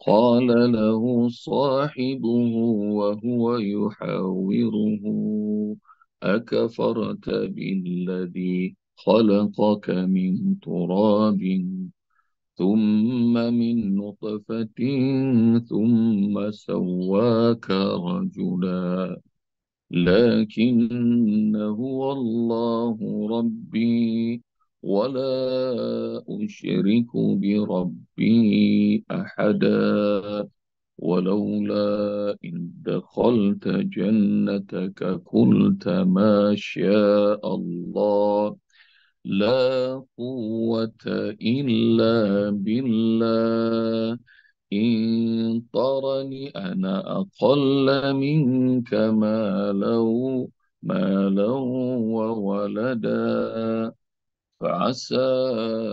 قال له صاحبه وهو يحاوره أكفرت بالذي خلقك من تراب ثم من نطفة ثم سواك رجلا لكن هو الله ربي ولا أشرك بربي أحدا ولولا إن دخلت جنتك قلت ما شاء الله لا قوة إلا بالله إن ترني أنا أقل منك مالا وولدا فعسى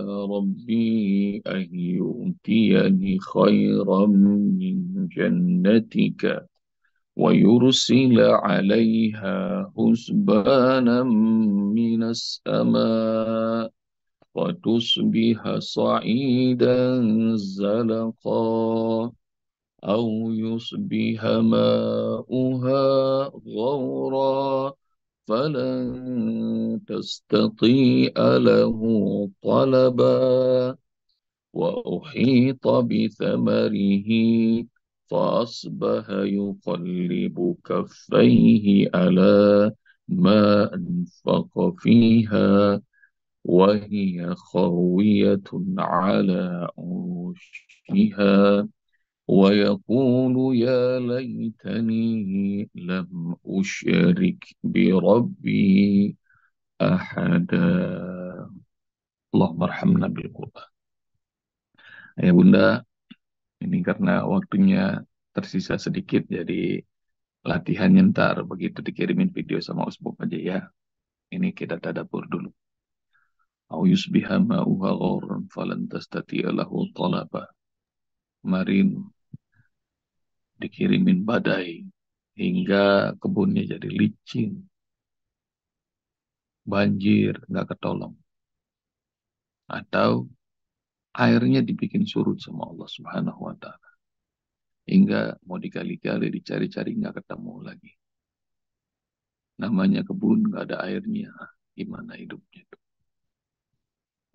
ربي أن يؤتيني خيرا من جنتك ويرسل عليها حسبانا من السماء وتصبح صعيدا زلقا أو يصبح ماؤها غورا فلن تستطيع له طلبا وأحيط بثمره فأصبح يقلب كفيه على ما أنفق فيها وهي خاوية على عروشها ويقول يا ليتني لم أشرك بربي أحدا. اللهم ارحمنا بالقرآن. Ya Bunda, ini karena waktunya tersisa sedikit, jadi latihannya ntar begitu dikirimin video sama Usbuk aja ya. Ini kita tadabbur dulu. Au yusbiha ma'uha ghauran falan tastati'a lahu talaba. Kemarin dikirimin badai hingga kebunnya jadi licin, banjir, nggak ketolong. Atau airnya dibikin surut sama Allah Subhanahu wa Ta'ala. Hingga mau dikali-kali dicari-cari nggak ketemu lagi. Namanya kebun nggak ada airnya, gimana hidupnya itu?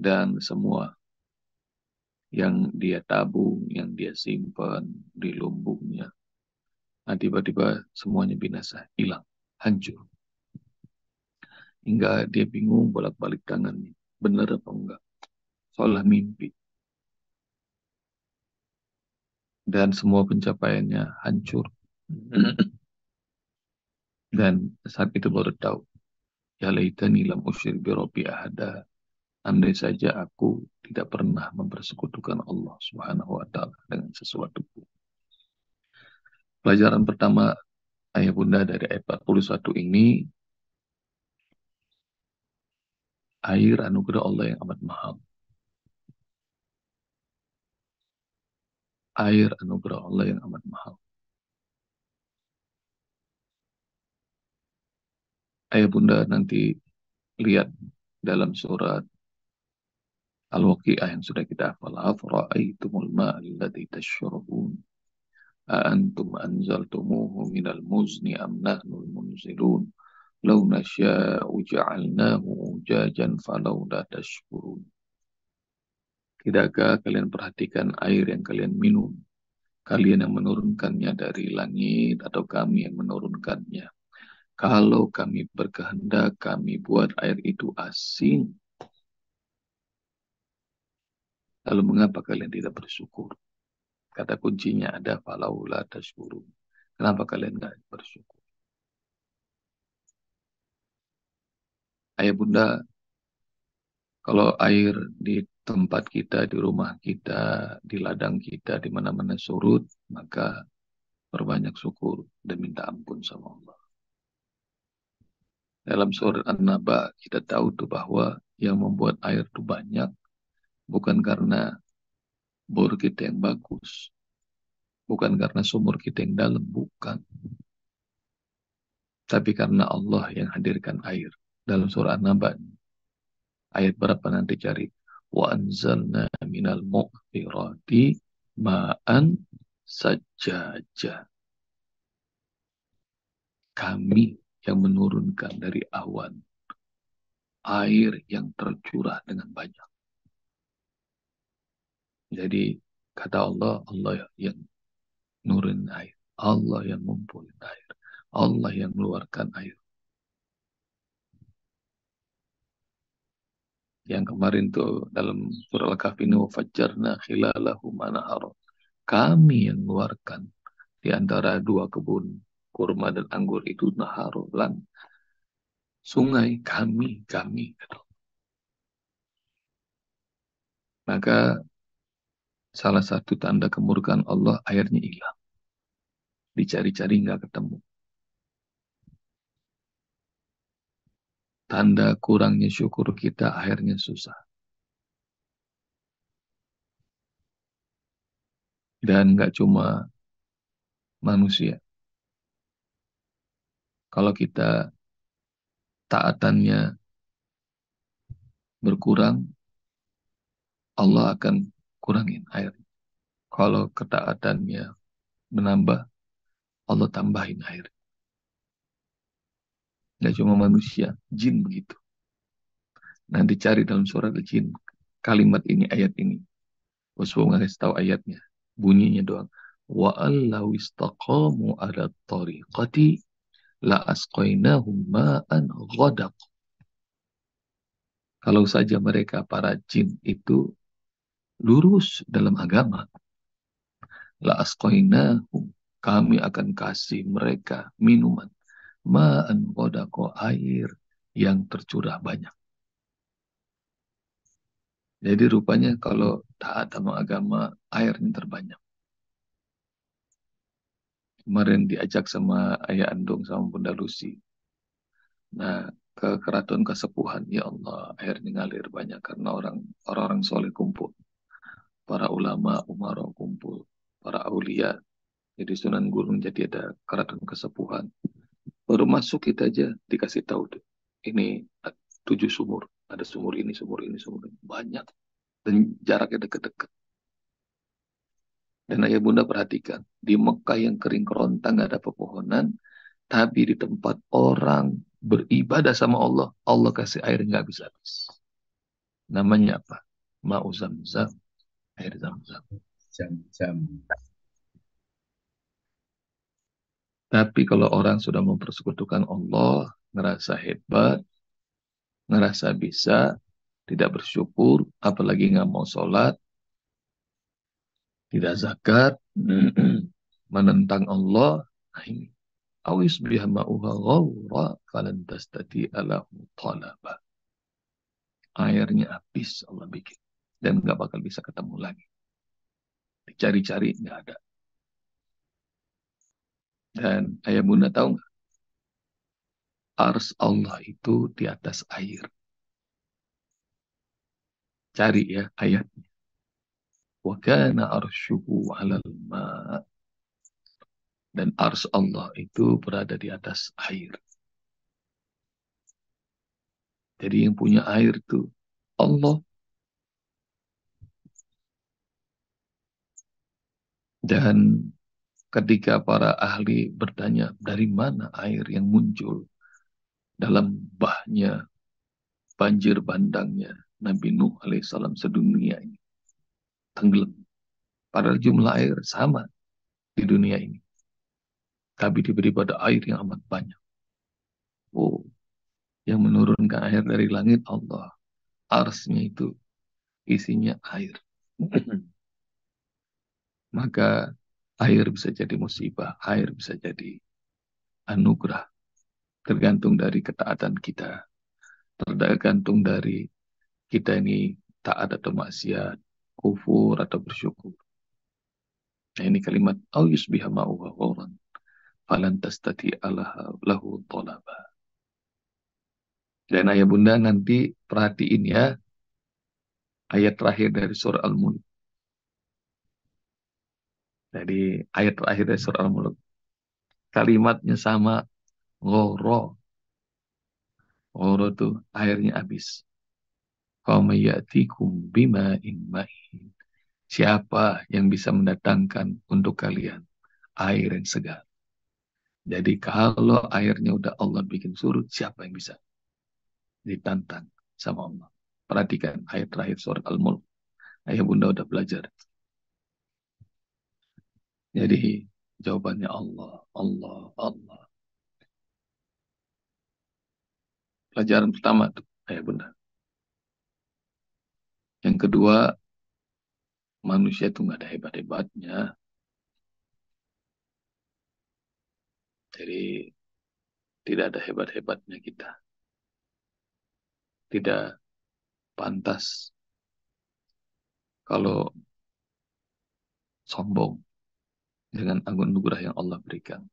Dan semua yang dia tabung, yang dia simpan di lumbungnya, nah tiba-tiba semuanya binasa, hilang, hancur. Hingga dia bingung bolak-balik tangannya, benar apa enggak? Seolah mimpi. Dan semua pencapaiannya hancur. Dan saat itu baru tahu, ya laitani lam usyrik bi rabbi ahada. Andai saja aku tidak pernah mempersekutukan Allah Subhanahu wa taala dengan sesuatu. Pelajaran pertama ayah bunda dari ayat 41 ini, air anugerah Allah yang amat mahal. Air anugerah Allah yang amat mahal. Ayah bunda nanti lihat dalam surat Al-Waqi'ah yang sudah kita hafal. Afara'aitumul ma'alladzi tashrabun أأنتم أنزلتموه من المزن أم نحن المنزلون لو نشاء جعلناه أجاجا فلولا تشكرون. Tidakkah kalian perhatikan air yang kalian minum? Kalian yang menurunkannya dari langit atau kami yang menurunkannya? Kalau kami berkehendak, kami buat air itu asin. Lalu mengapa kalian tidak bersyukur? Kata kuncinya ada falaula tashkurun. Kenapa kalian tidak bersyukur? Ayah bunda, kalau air di tempat kita, di rumah kita, di ladang kita, di mana-mana surut, maka perbanyak syukur dan minta ampun sama Allah. Dalam surat An-Naba kita tahu tuh bahwa yang membuat air itu banyak bukan karena bor kita yang bagus, bukan karena sumur kita yang dalam, bukan. Tapi karena Allah yang hadirkan air. Dalam surah An-Naba, ayat berapa nanti cari? Wa anzalna minal mu'firati ma'an sajaja. Kami yang menurunkan dari awan air yang tercurah dengan banyak. Jadi kata Allah, Allah yang nurin air. Allah yang ngumpulin air. Allah yang mengeluarkan air. Yang kemarin tuh dalam surah Al-Kahfi ini wafajjarna khilalahu manahara. Kami yang mengeluarkan di antara dua kebun kurma dan anggur itu naharolan sungai kami. Maka salah satu tanda kemurkaan Allah airnya hilang. Dicari-cari nggak ketemu. Tanda kurangnya syukur kita akhirnya susah. Dan nggak cuma manusia. Kalau kita taatannya berkurang, Allah akan kurangin air. Kalau ketaatannya menambah, Allah tambahin air. Nggak cuma manusia, jin begitu. Nanti cari dalam surat al-jin kalimat ini, ayat ini. Rasulullah ngasih tahu ayatnya. Bunyinya doang. Wa allahu istaqamu ala tariqati la asqainahum ma'an ghadaq. Kalau saja mereka para jin itu lurus dalam agama, la asqainahum, kami akan kasih mereka minuman ma'an ghadaq, air yang tercurah banyak. Jadi rupanya kalau taat sama agama, airnya terbanyak. Kemarin diajak sama Ayah Andung sama Bunda Lucy. Nah, ke keraton Kasepuhan, ya Allah, airnya ngalir banyak karena orang-orang soleh kumpul. Para ulama, umaro kumpul. Para aulia. Jadi Sunan Gunung jadi ada keraton Kasepuhan. Baru masuk kita aja dikasih tahu tuh. Ini 7 sumur. Ada sumur ini, sumur ini, sumur ini. Banyak. Dan jaraknya deket-deket. Dan ayah bunda perhatikan, di Mekah yang kering kerontang gak ada pepohonan, tapi di tempat orang beribadah sama Allah, Allah kasih air nggak habis-habis. Namanya apa? Ma'u Zamzam, air Zamzam. Jam-jam. Tapi kalau orang sudah mempersekutukan Allah, ngerasa hebat, ngerasa bisa, tidak bersyukur, apalagi nggak mau sholat, tidak zakat, menentang Allah, nah ini. Awis biha ma'uha ghawra falan tastati alahu talaba. Airnya habis Allah bikin. Dan nggak bakal bisa ketemu lagi. Dicari-cari nggak ada. Dan ayah bunda tahu nggak? Ars Allah itu di atas air. Cari ya ayatnya. Wa kana arsyuhu 'alal ma'. Dan ars Allah itu berada di atas air. Jadi yang punya air itu Allah. Dan ketika para ahli bertanya dari mana air yang muncul dalam bahnya, banjir bandangnya Nabi Nuh alaihissalam sedunia ini tenggelam. Padahal jumlah air sama di dunia ini. Tapi diberi pada air yang amat banyak. Oh, yang menurunkan air dari langit Allah. Arsnya itu isinya air. Maka air bisa jadi musibah, air bisa jadi anugerah. Tergantung dari ketaatan kita. Tergantung dari kita ini taat atau maksiat, kufur atau bersyukur. Nah ini kalimat au yusbiha ma'uha ghauran falan tastati alaha lahu talaba. Dan ayah bunda nanti perhatiin ya ayat terakhir dari surah Al-Mulk. Jadi ayat terakhir dari surah Al-Mulk. Kalimatnya sama, ghoro. Ghoro tuh airnya habis. Qawma ya'tikum bima'in ma'in. Siapa yang bisa mendatangkan untuk kalian air yang segar? Jadi kalau airnya udah Allah bikin surut, siapa yang bisa ditantang sama Allah? Perhatikan ayat terakhir surat Al-Mulk. Ayah bunda udah belajar. Jadi jawabannya Allah, Allah, Allah. Pelajaran pertama tuh, ayah bunda. Yang kedua, manusia itu nggak ada hebat-hebatnya. Jadi tidak ada hebat-hebatnya kita. Tidak pantas kalau sombong dengan anugerah yang Allah berikan.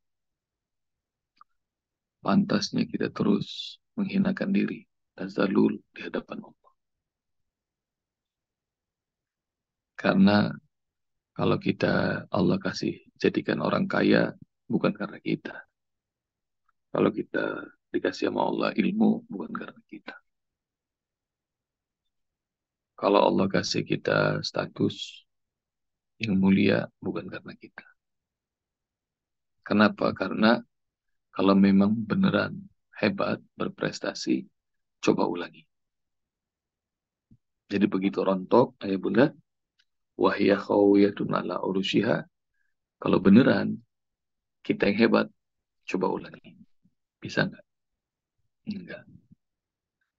Pantasnya kita terus menghinakan diri dan zalul di hadapan Allah. Karena kalau kita Allah kasih jadikan orang kaya bukan karena kita. Kalau kita dikasih sama Allah ilmu bukan karena kita. Kalau Allah kasih kita status yang mulia bukan karena kita. Kenapa? Karena kalau memang beneran hebat, berprestasi, coba ulangi. Jadi begitu rontok, ayah bunda, wahya khawiyatun ala urushiha. Kalau beneran kita yang hebat, coba ulangi. Bisa nggak? Enggak.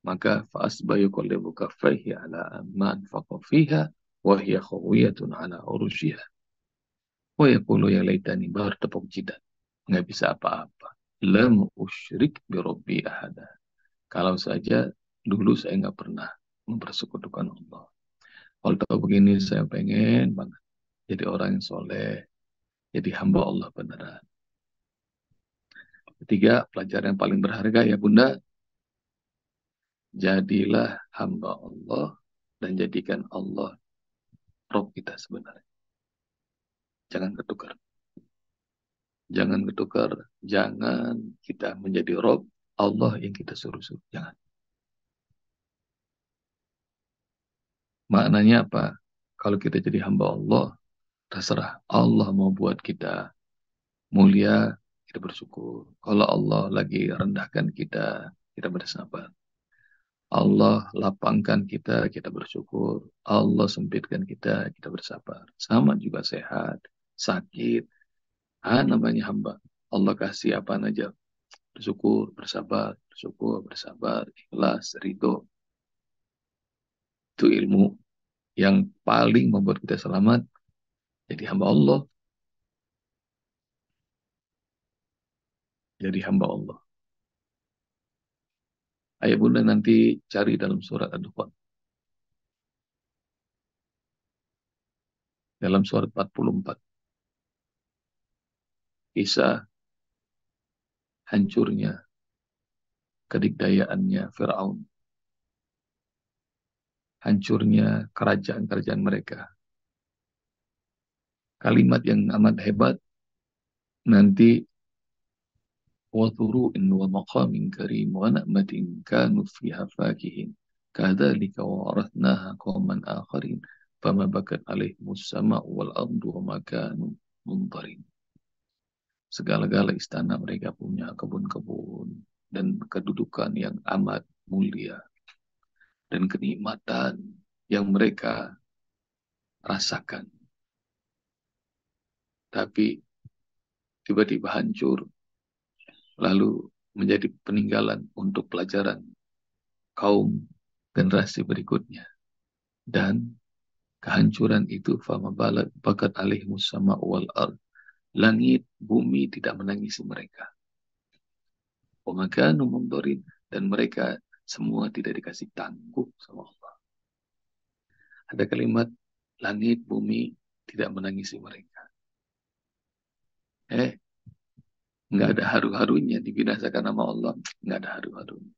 Maka fa'asbayu qallibu kaffaihi ala ma anfaqa fiha wa hiya khawiyatun ala urushiha. Wa yaqulu ya laitani, baru tepuk jidat. Nggak bisa apa-apa. Lam usyrik bi rabbi ahada. Kalau saja dulu saya nggak pernah mempersekutukan Allah. Kalau tahu begini saya pengen banget jadi orang yang soleh, jadi hamba Allah beneran. Ketiga, pelajaran yang paling berharga ya bunda, jadilah hamba Allah dan jadikan Allah Rob kita sebenarnya. Jangan ketukar. Jangan ketukar. Jangan kita menjadi Rob Allah yang kita suruh-suruh. Jangan. Maknanya apa? Kalau kita jadi hamba Allah, terserah. Allah mau buat kita mulia, kita bersyukur. Kalau Allah lagi rendahkan kita, kita bersabar. Allah lapangkan kita, kita bersyukur. Allah sempitkan kita, kita bersabar. Sama juga sehat, sakit. Namanya hamba. Allah kasih apa aja. Bersyukur, bersabar, ikhlas, ridho. Itu ilmu yang paling membuat kita selamat. Jadi hamba Allah. Jadi hamba Allah. Ayah bunda nanti cari dalam surat Ad-Dukhan. Dalam surat 44. Kisah hancurnya, kedikdayaannya Fir'aun. Hancurnya kerajaan-kerajaan mereka. Kalimat yang amat hebat nanti وَثُرُوءٍ وَمَقَامٍ كَرِيمٍ وَنَعْمَةٍ كَانُوا فِيهَا فَاكِهِينَ كَذَلِكَ وَأَوْرَثْنَاهَا قَوْمًا آخَرِينَ فَمَا بَكَتْ عَلَيْهِمُ السَّمَاءُ وَالْأَرْضُ وَمَا كَانُوا مُنظَرِينَ. Segala-gala istana mereka punya kebun-kebun dan kedudukan yang amat mulia dan kenikmatan yang mereka rasakan. Tapi tiba-tiba hancur, lalu menjadi peninggalan untuk pelajaran kaum generasi berikutnya. Dan kehancuran itu fama bakat alaihimus sama wal ard. Langit, bumi tidak menangisi mereka. Wamakanu mundorin. Dan mereka semua tidak dikasih tangguh sama Allah. Ada kalimat, langit, bumi tidak menangisi mereka. Nggak ada haru-harunya dibinasakan nama Allah. Nggak ada haru-harunya.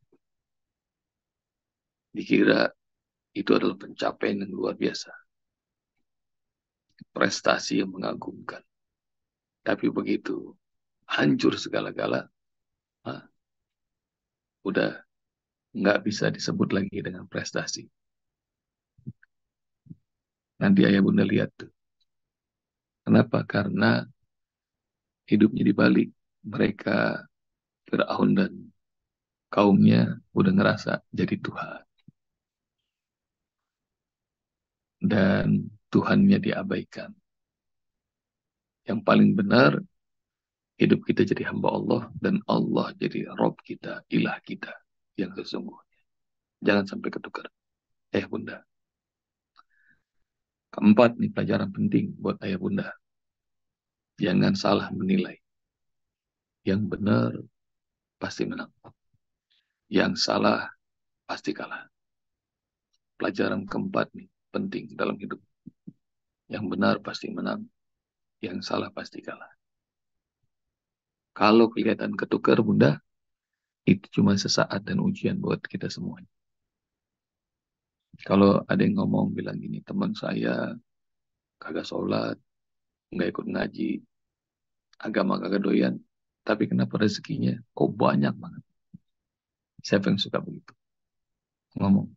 Dikira itu adalah pencapaian yang luar biasa. Prestasi yang mengagumkan. Tapi begitu hancur segala-gala, udah nggak bisa disebut lagi dengan prestasi. Nanti ayah bunda lihat tuh. Kenapa? Karena hidupnya dibalik. Mereka Fir'aun dan kaumnya udah ngerasa jadi Tuhan. Dan Tuhannya diabaikan. Yang paling benar, hidup kita jadi hamba Allah. Dan Allah jadi Rob kita, ilah kita. Yang sesungguhnya. Jangan sampai ketukar. Bunda. Keempat nih pelajaran penting buat ayah bunda. Jangan salah menilai. Yang benar pasti menang. Yang salah pasti kalah. Pelajaran keempat nih penting dalam hidup. Yang benar pasti menang. Yang salah pasti kalah. Kalau kelihatan ketukar bunda, itu cuma sesaat dan ujian buat kita semuanya. Kalau ada yang ngomong bilang gini, teman saya kagak sholat, nggak ikut ngaji, agama kagak doyan, tapi kenapa rezekinya kok banyak banget? Siapa yang suka begitu? Ngomong.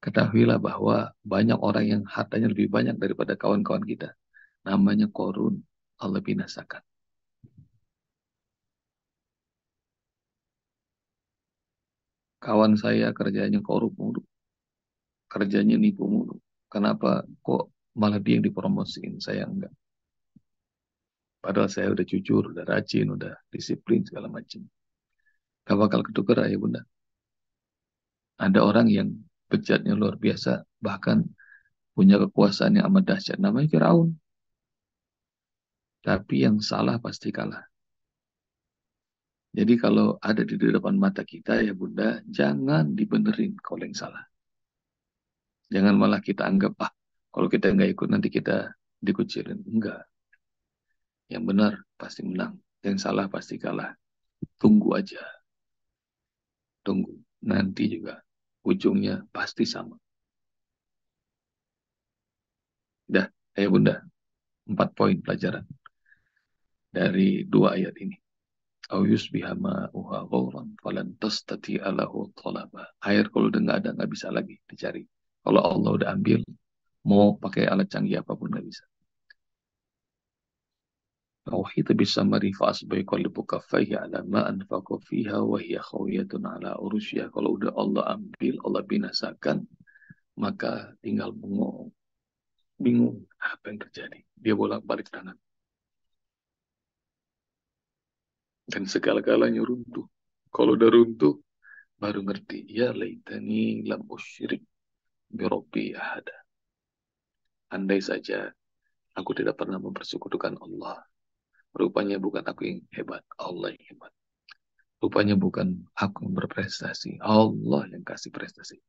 Ketahuilah bahwa banyak orang yang hartanya lebih banyak daripada kawan-kawan kita. Namanya korun, Allah binasakan. Kawan saya kerjanya korup mulu, kerjanya nipu mulu. Kenapa kok malah dia yang dipromosiin, saya enggak? Padahal saya udah jujur, udah rajin, udah disiplin segala macam. Gak bakal ketukar ya bunda. Ada orang yang bejatnya luar biasa, bahkan punya kekuasaan yang amat dahsyat. Namanya Firaun. Tapi yang salah pasti kalah. Jadi kalau ada di depan mata kita ya bunda, jangan dibenerin kalau yang salah. Jangan malah kita anggap, kalau kita nggak ikut nanti kita dikucilin. Enggak. Yang benar pasti menang. Yang salah pasti kalah. Tunggu aja. Tunggu. Nanti juga ujungnya pasti sama. Dah, ayo bunda. 4 poin pelajaran dari 2 ayat ini. Au yusbiha ma'uha ghauran falan tastati'a lahu talaba. Air kalau udah nggak bisa lagi dicari. Kalau Allah udah ambil, mau pakai alat canggih apapun nggak bisa. Wahita bisamari fa'asbai qalbu kaffaihi ala ma anfaqa fiha wa hiya khawiyatun ala urusya. Kalau udah Allah ambil, Allah binasakan, maka tinggal bengong. Bingung apa yang terjadi. Dia bolak-balik tangan. Dan segala-galanya runtuh. Kalau udah runtuh, baru ngerti. Ya laitani lam usyrik birabbi ahada. Andai saja aku tidak pernah mempersekutukan Allah. Rupanya bukan aku yang hebat, Allah yang hebat. Rupanya bukan aku yang berprestasi, Allah yang kasih prestasi.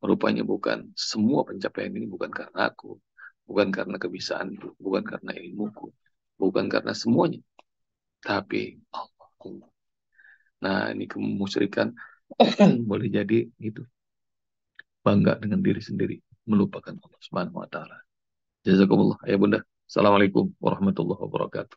Rupanya bukan semua pencapaian ini bukan karena aku, bukan karena kebisaanku, bukan karena ilmuku, bukan karena semuanya, tapi Allah. Allah. Nah, ini kemusyrikan boleh jadi itu bangga dengan diri sendiri, melupakan Allah Subhanahu wa taala. Jazakumullah ya Bunda. Assalamualaikum warahmatullahi wabarakatuh.